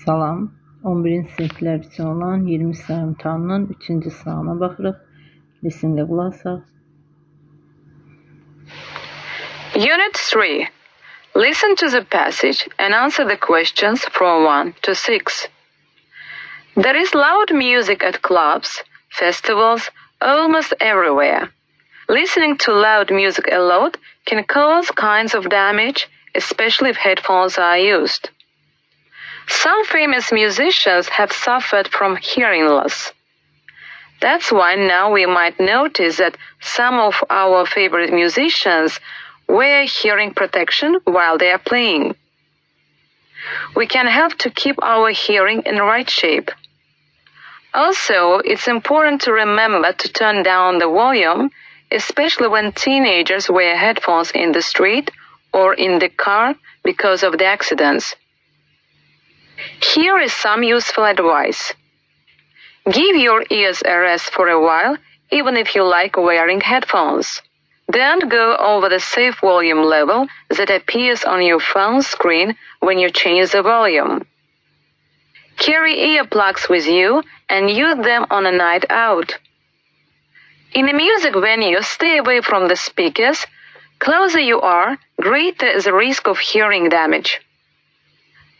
Salam. 11-ci siniflər üçün olan 20 sıra imtahanının 3-cü sıravına baxırıq. Listenə qulaq asaq. Unit 3. Listen to the passage and answer the questions from 1 to 6. There is loud music at clubs, festivals, almost everywhere. Listening to loud music alone can cause kinds of damage, especially if headphones are used. Some famous musicians have suffered from hearing loss. That's why now we might notice that some of our favorite musicians wear hearing protection while they are playing. We can help to keep our hearing in right shape. Also, it's important to remember to turn down the volume, especially when teenagers wear headphones in the street or in the car because of the accidents. Here is some useful advice. Give your ears a rest for a while, even if you like wearing headphones. Don't go over the safe volume level that appears on your phone screen when you change the volume. Carry earplugs with you and use them on a night out. In a music venue, stay away from the speakers. Closer you are, greater is the risk of hearing damage.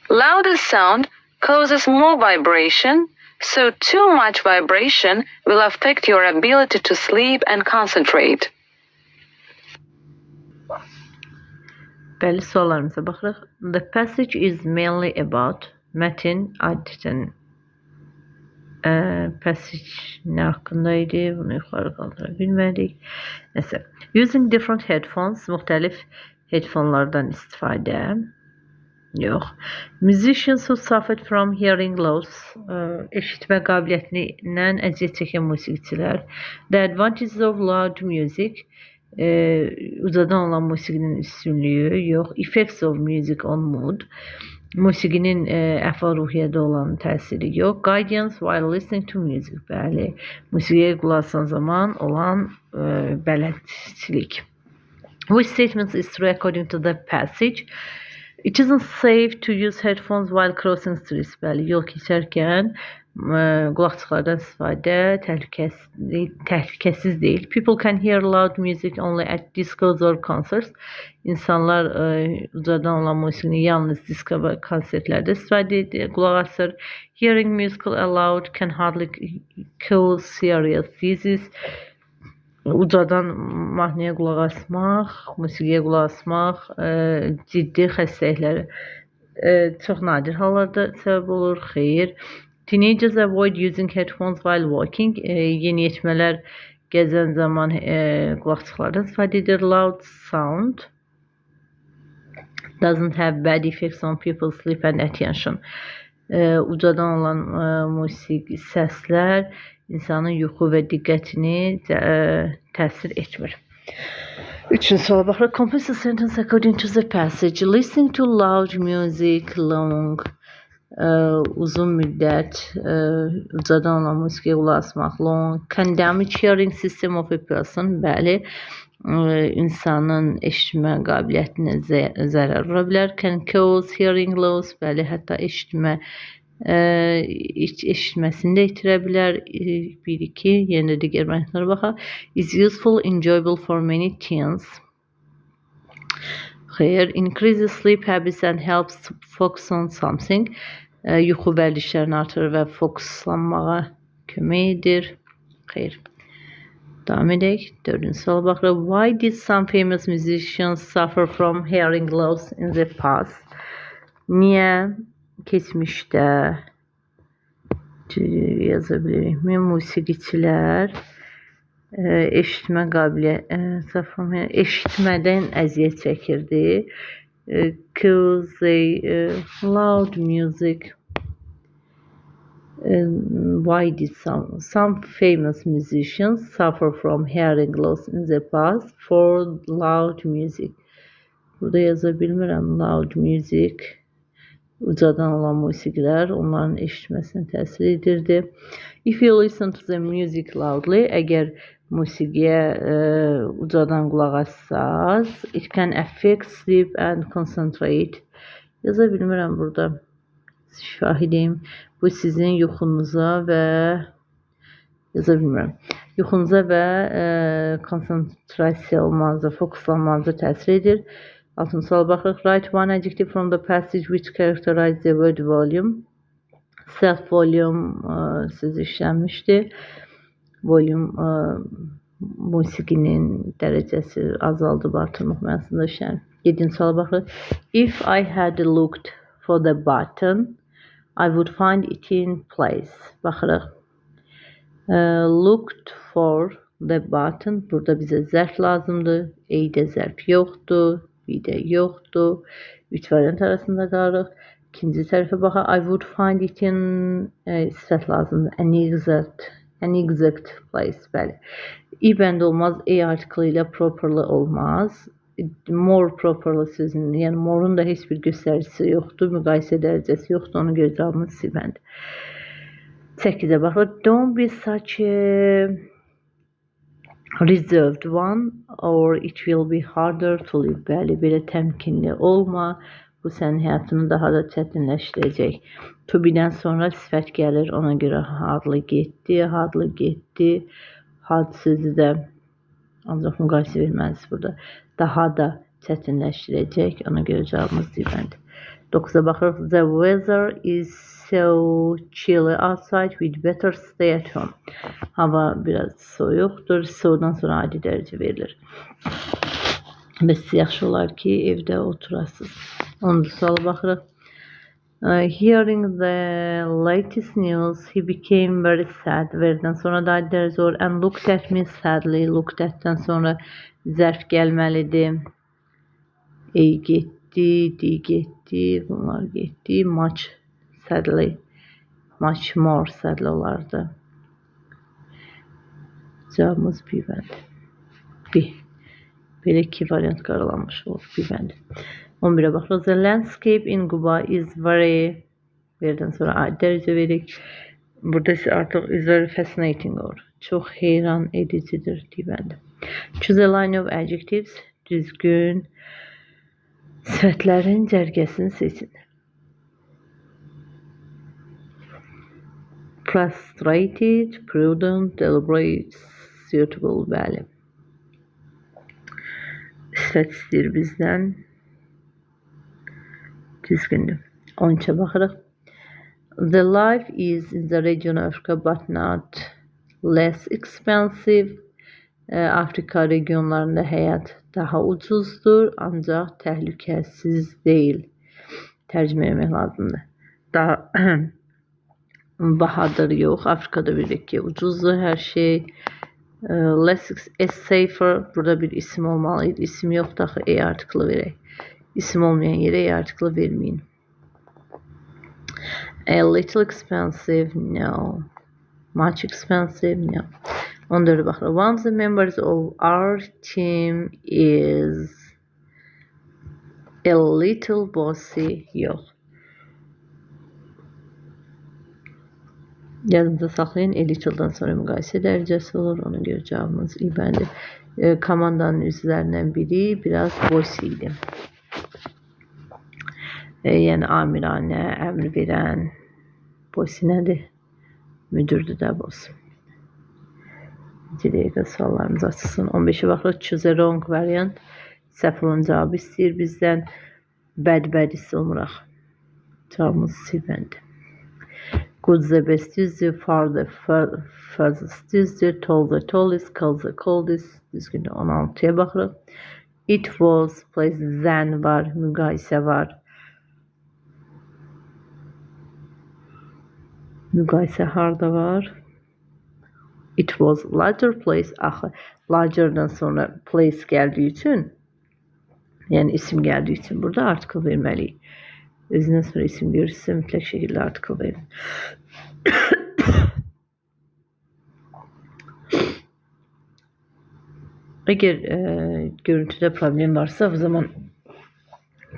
Louder sound causes more vibration, so too much vibration will affect your ability to sleep and concentrate. Bəli, suallarımıza baxırıq. The passage is mainly about Metin adətən passage nə haqqında idi? Bunu yuxarı qaldıra bilmədik. Nəsə, using different headphones, müxtəlif headphonelardan istifadə. Yox. Musicians who suffered from hearing loss, eşitmə qabiliyyətindən əziyyət çəkən musiqiçilər. The advantages of loud music, ucadan olan musiqinin üstünlüyü, yox. Effects of music on mood, musiqinin əhval-ruhiyyədə olan təsiri yox. Guidance while listening to music, bəli. Musiqiyə qulaq asan zaman olan bələdçilik. Which statements is true according to the passage? It isn't safe to use headphones while crossing streets. Bəli, yol keçərkən qulaqçıqlardan istifadə təhlükəsiz deyil. People can hear loud music only at discos or concerts. İnsanlar ucadan olan musiqini yalnız disko və konsertlərdə istifadə edir, qulaq asır. Hearing music aloud can hardly cause serious disease. Ucadan mahnıya qulaq asmaq, musiqiyə qulaq asmaq ciddi xəstəliklərə çox nadir hallarda səbəb olur. Xeyr. Teenagers avoid using headphones while walking. Yeniyetmələr gəzən zaman qulaqçıqlardan istifadə edir. Loud sound doesn't have bad effects on people's sleep and attention. Ucadan olan musiqi səslər insanın yuxu və diqqətini təsir etmir. Üçüncü suala baxırıq. Complete the sentence according to the passage. Listening to loud music long, uzun müddət ucadan olan musiqiyə qulaq asmaq, long, can damage hearing system of a person. Bəli, insanın eşitmə qabiliyyətinə zərər vura bilər. Can cause hearing loss. Bəli, hətta eşitməsini də itirə bilər. 1-2, yenə də digər məhnələrə baxaq. Is useful, enjoyable for many teens. Xeyr. Increases sleep habits and helps to focus on something. Yuxu vərdişlərini artırır və fokuslanmağa kömək edir. Xeyr. Davam edək. 4-cü suala baxırıq. Why did some famous musicians suffer from hearing loss in the past? Niyə keçmişdə yaza bilərikmi? Musiqiçilər eşitmədən əziyyət çəkirdi. Cause they loud music. Why did some famous musicians suffer from hearing loss in the past for loud music? Burada yaza bilmirəm. Loud music, ucadan olan musiqilər onların eşitməsinə təsir edirdi. If you listen to the music loudly, əgər musiqiyə ucadan qulaq assaz, it can affect sleep and concentrate. Yaza bilmirəm burada. şahidim. Bu sizin yuxunuza və yaza bilmirəm. Yuxunuza və konsentrasiya olmanıza, fokuslanmanıza təsir edir. 6-cı suala baxırıq. Write one adjective from the passage which characterize the word volume. Self-volume sözü işlənmişdir. Volume musiqinin dərəcəsi azaldıb artırmaq mənasında işlənir. 7-ci suala baxırıq. If I had looked for the button, I would find it in place. Baxırıq. Looked for the button. Burada bizə zərf lazımdır. A-də zərf yoxdur. B-də yoxdur. 3 variant arasında qalırıq. İkinci tərəfə baxaq. I would find it in sifət lazımdır. An exact place. Bəli. I bənd olmaz. A article ilə properly olmaz. More properly sözünün, yəni more'un da heç bir göstəricisi yoxdur. Müqayisə dərəcəsi yoxdur. Onu görə cavabımız C bəndi. 8-ə baxırıq. Don't be such a reserved one or it will be harder to live. Bəli, belə təmkinli olma. Bu sənin həyatını daha da çətinləşdirəcək. To be-dən sonra sifət gəlir. Ona görə hardly getdi. Had sözü də ancaq müqayisə verməlidir burada. Daha da çətinləşdirəcək. Ona görə cavabımız C bəndi. 9-a baxırıq. The weather is so chilly outside, we'd better stay at home. Hava biraz soyuqdur. Soğudan sonra adi dərəcə verilir. Və siz yaxşı olar ki, evdə oturasınız. 10-cu suala baxırıq. Hearing the latest news, he became very sad. Verdən sonra da adi dərəcə olur. And looked at me sadly. Looked at'dən sonra zərf gəlməlidir. A getdi, D getdi, bunlar getdi. Much sadly. Much more sadly olardı. Cavabımız B bəndi. B. Belə iki variant qaralanmış olur. B bəndi. 11'e baxırıq. The landscape in Quba is very verdən sonra adi dərəcə veririk. Burada isə artıq is very fascinating olur. Çox heyran edicidir. D bəndi. Choose a line of adjectives. Düzgün sifətlərin cərgəsini seçin. Frustrated, prudent, deliberate, suitable. Bəli. Sifət istəyir bizdən. Düzgündür. 13'e baxırıq. The life is in the region of Africa but not less expensive. Afrika regionlarında həyat daha ucuzdur, ancaq təhlükəsiz deyil. Tərcümə etmək lazımdır. Daha bahadır yox. Afrikada bilirik ki, ucuzdur hər şey. Less safer. Burada bir isim olmalıydı. İsim yoxdur axı. E artiklı verək. İsim olmayan yerə E artiklı verməyin. A little expensive. No. Much expensive. No. 14'e baxırıq. One of the members of our team is a little bossy. Yox. Yadınıza saxlayın. A little'dan sonra müqayisə dərəcəsi olur. Ona görə cavabımız İ bəndi. Komandanın üzvlərindən biri biraz bossy idi. Yəni amiranə, əmr verən. Bossy nədir? Müdürdür də boss. 2 dəqiqə suallarımız açılsın. 15'e baxırıq. Choose a wrong variant. Səhv olan cavabı istəyir bizdən. Bəd hiss olmuraq. Cavabımız C bəndi. Good the best düzdür. Far the furthest düzdür. Tall the tallest. Cold the coldest. Düzgündür. 16'ya baxırıq. It was place. Then var. Müqayisə var. Müqayisə harda var? It was larger place. Axı, larger'dan sonra place gəldiyi üçün, yəni isim gəldiyi üçün burada article verməliyik. Özündən sonra isim görürsə mütləq şəkildə article verin. Əgər görüntüdə problem varsa, o zaman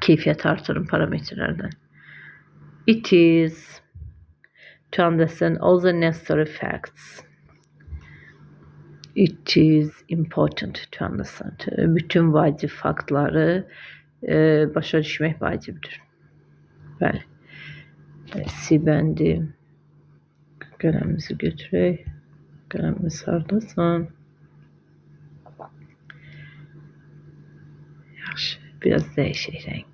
keyfiyyəti artırın parametrlərdən. It is to understand all the necessary facts. It is important to understand. Bütün vacib faktları başa düşmək vacibdir. Bəli. C bəndi. Qələmimizi götürək. Qələmimiz hardasan? Yaxşı, biraz dəyişək rəng.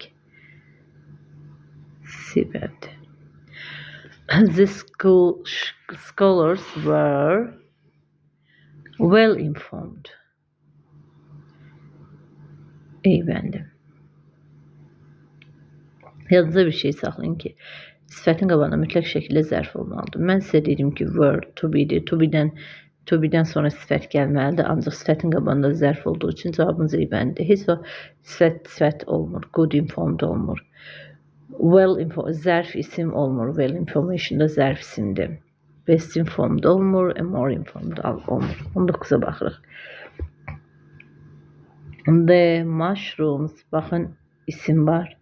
C bəndi. The scholars were well informed. A bəndi. Yadınıza bir şey saxlayın ki, sifətin qabağında mütləq şəkildə zərf olmalıdır. Mən sizə dedim ki, were, to be-dir. To be-dən sonra sifət gəlməlidir. Ancaq sifətin qabağında zərf olduğu üçün cavabınız A bəndidir. Heç o sifət olmur. Good informed olmur. Well informed, zərf isim olmur. Well information da zərf isimdir. Best informed olmur. More informed olmur. 19'a baxırıq. The mushrooms, baxın isim var.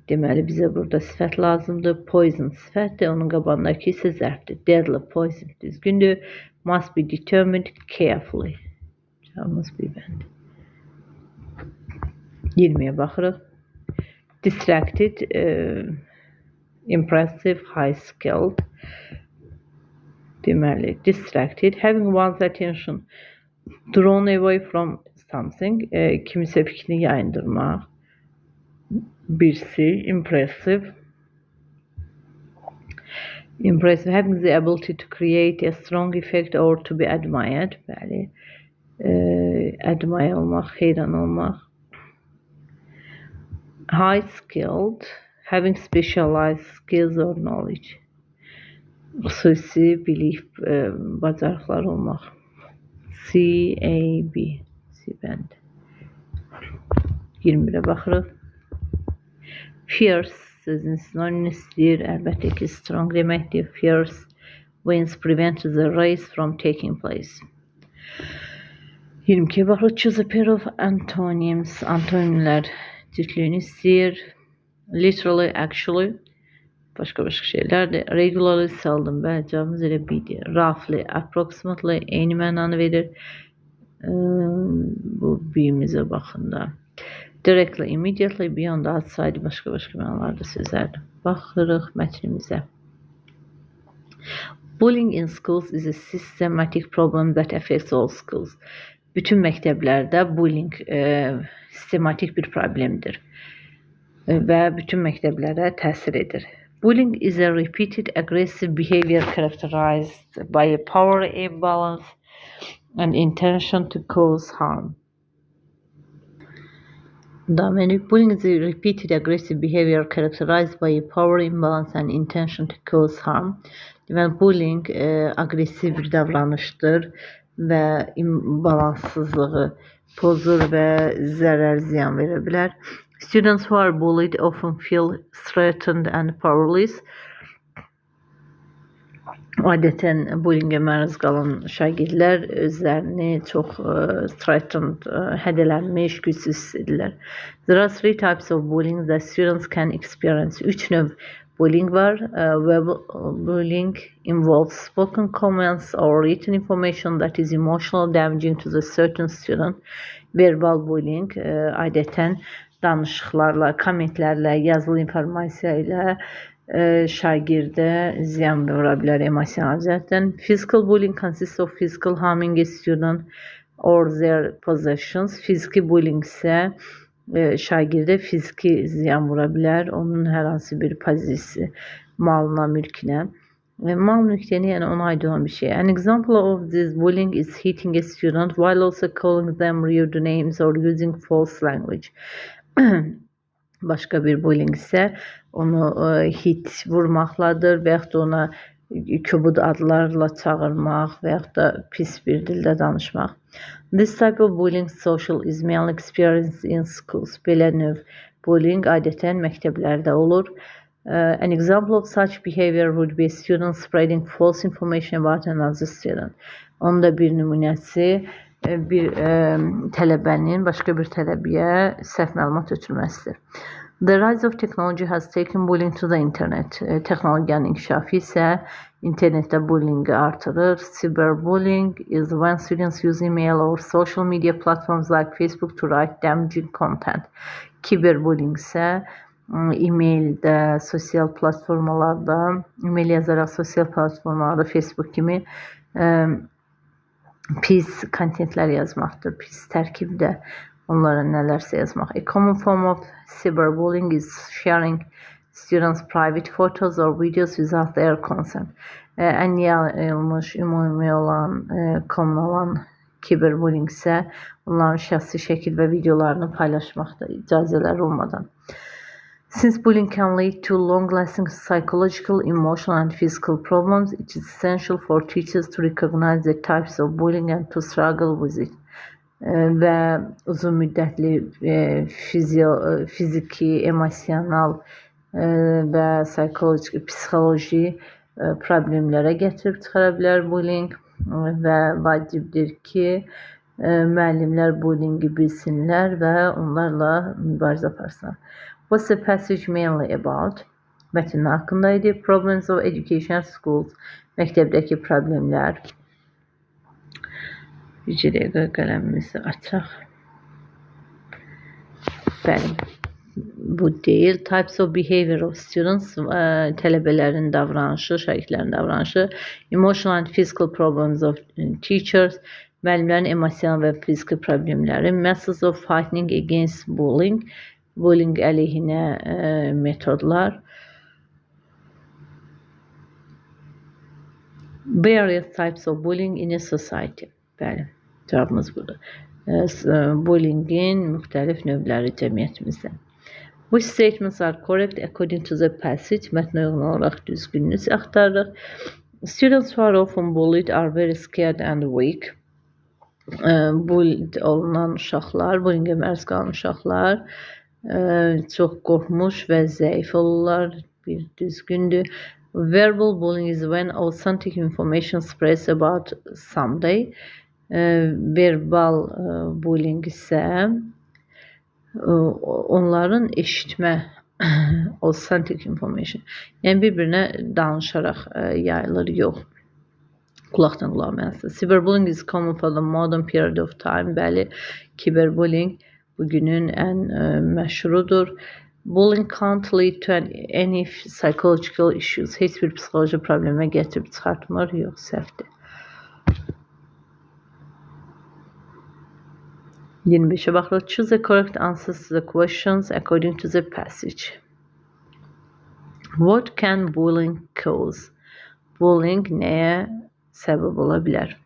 Deməli bizə burada sifət lazımdır. Poison sifətdir. Onun qabağındakı isə zərfdir. Deadly poison düzgündür. Must be determined carefully. Cavabımız bir bəndi. 20'ye baxırıq. Distracted, impressive, high skilled. Deməli, distracted, having one's attention drawn away from something, kimisə fikrini yayındırmaq. Birisi, impressive. Impressive, having the ability to create a strong effect or to be admired. Bəli, admire olmaq, heyran olmaq. High skilled, having specialized skills or knowledge. Xüsusi bilik, bacarıqlar olmaq. C-A-B, C bəndi. 21'e baxırıq. Fierce sözün sinonimisidir. Əlbəttə ki, strong deməkdir. Fierce winds prevent the race from taking place. 22'ye baxırıq. Choose a pair of antonyms. Antonimlər cütlüyünü istəyir. Literally, actually. Başqa şeylərdir. Regularly, seldom. Bəli, cavabımız elə B'dir. Roughly, approximately, eyni mənanı verir. Bu B'mizə baxın da. Directly, immediately, beyond, outside, başqa mənalarda sözlərdir. Baxırıq mətnimizə. Bullying in schools is a systematic problem that affects all schools. Bütün məktəblərdə bullying sistematik bir problemdir və bütün məktəblərə təsir edir. Bullying is a repeated aggressive behavior characterized by a power imbalance and intention to cause harm. Bullying is a repeated aggressive behavior characterized by a power imbalance and intention to cause harm. Deməli, bullying aqressiv bir davranışdır və imbalanssızlığı pozur və zərər ziyan verə bilər. Students who are bullied often feel threatened and powerless. Adətən bullyingə məruz qalan şagirdlər özlərini çox threatened, hədələnmiş, gücsüz hiss edirlər. There are 3 types of bullying that students can experience. 3 növ bullying var. Verbal bullying involves spoken comments or written information that is emotionally damaging to the certain student. Verbal bullying adətən danışıqlarla, kommentlərlə, yazılı informasiya ilə şagirdə ziyan vura bilər emosional cəhətdən. Physical bullying consists of physical harming a student or their possessions. Fiziki bullying isə şagirdə fiziki ziyan vura bilər, onun hər hansı bir pozisiyası, malına, mülkünə. Mal mülkünə, yəni ona aid olan bir şey. An example of this bullying is hitting a student while also calling them rude names or using false language. Başqa bir bullying isə onu hit vurmaqladır və yaxud da ona kobud adlarla çağırmaq və yaxud da pis bir dildə danışmaq. This type of bullying social is mainly experienced in schools. Belə növ bullying adətən məktəblərdə olur. An example of such behavior would be a student spreading false information about another student. Onun da bir nümunəsi bir tələbənin başqa bir tələbəyə səhv məlumat ötürməsidir. The rise of technology has taken bullying to the internet. Texnologiyanın inkişafı isə internetdə bullyingi artırır. Cyberbullying is when students use email or social media platforms like Facebook to write damaging content. Kiberbullying isə e-maildə, sosial platformalarda, e-mail yazaraq sosial platformalarda, Facebook kimi pis kontentlər yazmaqdır, pis tərkibdə onlara nələrsə yazmaq. A common form of cyberbullying is sharing students' private photos or videos without their consent. Ən yayılmış, ümumi olan, common olan kiberbullying isə onların şəxsi şəkil və videolarını paylaşmaqda icazələr olmadan. Since bullying can lead to long-lasting psychological, emotional, and physical problems, it is essential for teachers to recognize the types of bullying and to struggle with it. Və uzun müddətli fiziki, emosional və psixoloji problemlərə gətirib çıxara bilər bullying və vacibdir ki, müəllimlər bullyingi bilsinlər və onlarla mübarizə aparsınlar. What's the passage mainly about? Mətnin haqqında idi. Problems of education at schools. Məktəbdəki problemlər. Bir dəqiqə qələmimizi açaq. Bəli. Bu deyil. Types of behavior of students. Tələbələrin davranışı, şagirdlərin davranışı. Emotional and physical problems of teachers. Müəllimlərin emosional və fiziki problemləri. Methods of fighting against bullying. Bullying əleyhinə metodlar. Various types of bullying in a society. Bəli, cavabımız budur. Bullyingin müxtəlif növləri cəmiyyətimizdə. Which statements are correct according to the passage? Mətnə uyğun olaraq düzgününü axtarırıq. Students who are often bullied are very scared and weak. Bullied olunan uşaqlar, bullyingə məruz qalan uşaqlar çox qorxmuş və zəif olurlar. Bir düzgündür. Verbal bullying is when authentic information spreads about somebody. Verbal bullying isə onların eşitmə authentic information. Yəni bir-birinə danışaraq yayılır, yox. Qulaqdan qulağa mənasında. Cyberbullying is common for the modern period of time. Bəli, kiberbullying bugünün ən məşhurudur. Bullying can't lead to any psychological issues. Heç bir psixoloji problemə gətirib çıxartmır, yox, səhvdir. 25-ə baxırıq. Choose the correct answers to the questions according to the passage. What can bullying cause? Bullying nəyə səbəb ola bilər?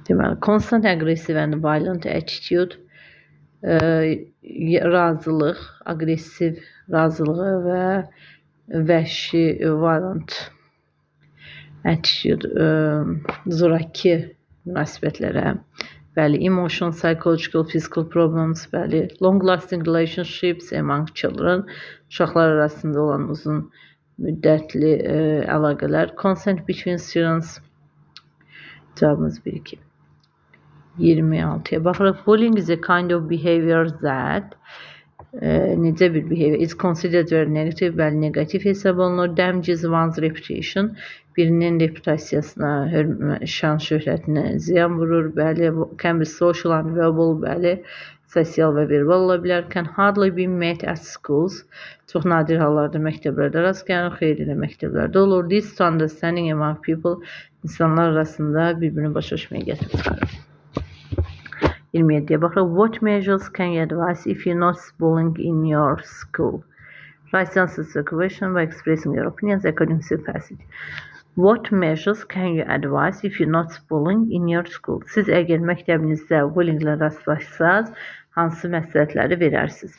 Deməli, constant aggressive and violent attitude, razılıq, agresiv razılığı və vəhşi, violent attitude, zoraki münasibətlərə. Bəli, emotional, psychological, physical problems, bəli, long-lasting relationships among children, uşaqlar arasında olan uzun müddətli əlaqələr, consent between students, cavabımız 1-2. 26'ya baxırıq. Bullying is a kind of behavior that necə bir behavior is considered very negative, bəli, negativ hesab olunur. Damages one's reputation, birinin reputasiyasına, şan şöhrətinə ziyan vurur, bəli, can be social and verbal, bəli, sosial və verbal ola bilər. Can hardly be met at schools, çox nadir hallarda məktəblərdə rast gəlir, xeyli də məktəblərdə olur. This to understanding among people, insanlar arasında bir-birini başa düşməyə gətirib çıxarır. 27'ye baxırıq. What measures can you advise if you notice bullying in your school? Write answers to the question by expressing your opinions according to the passage. What measures can you advise if you notice bullying in your school? Siz əgər məktəbinizdə bullyinglə rastlaşsaz, hansı məsləhətləri verərsiniz?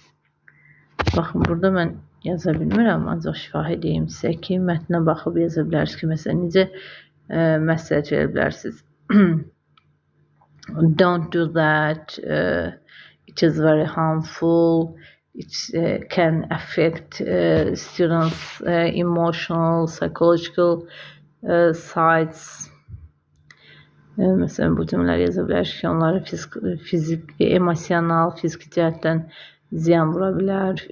Baxın, burada mən yaza bilmirəm, ancaq şifahi deyim sizə ki, mətnə baxıb yaza bilərsiniz ki, məsələn, necə məsləhət verə bilərsiniz? Don't do that, it is very harmful, it can affect students' emotional, psychological sides. Məsələn, bu cümlələri yaza bilərsiniz ki, onları emosional, fiziki cəhətdən ziyan vura bilər,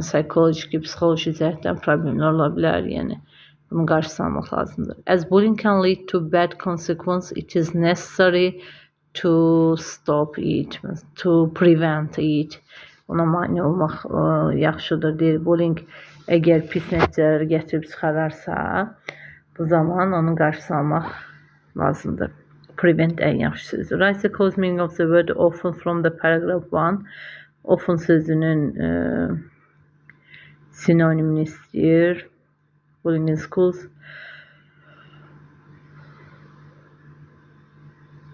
psikolojik, psixoloji cəhətdən problemlər ola bilər, yəni bunun qarşısını almaq lazımdır. As bullying can lead to bad consequence, it is necessary to stop it, to prevent it. Ona mane olmaq yaxşıdır deyir. Bullying əgər pis nəticələr gətirib çıxararsa, bu zaman onun qarşısını almaq lazımdır. Prevent ən yaxşı sözdür. Write the close meaning of the word often from the paragraph 1. Often sözünün sinonimini istəyir. Bullying in schools.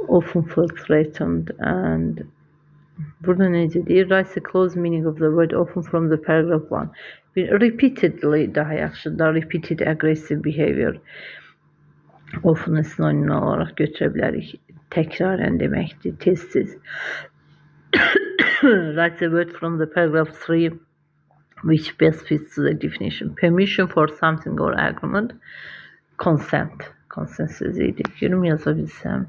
Often feel threatened and burada necə deyir? Write the close meaning of the word often from the paragraph 1. Repeatedly daha yaxşıdır. Repeated aggressive behavior. Often sinonim olarak götürə bilərik. Təkrarən deməkdir, tez-tez. Write the word from the paragraph 3 which best fits the definition. Permission for something or agreement. Consent. Consent sözüydü. Görüm yaza bilsəm.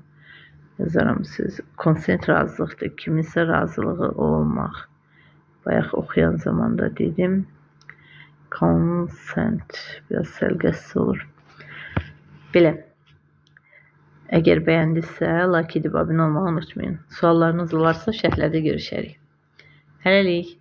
Yazaram söz. Consent razılıqdır. Kiminsə razılığı olmaq. Bayaq oxuyan zamanda dedim. Consent. Biraz səlqəsiz olur. Belə. Əgər bəyəndinizsə, like edib abunə olmağı unutmayın. Suallarınız varsa şərhlərdə görüşərik. Hələlik.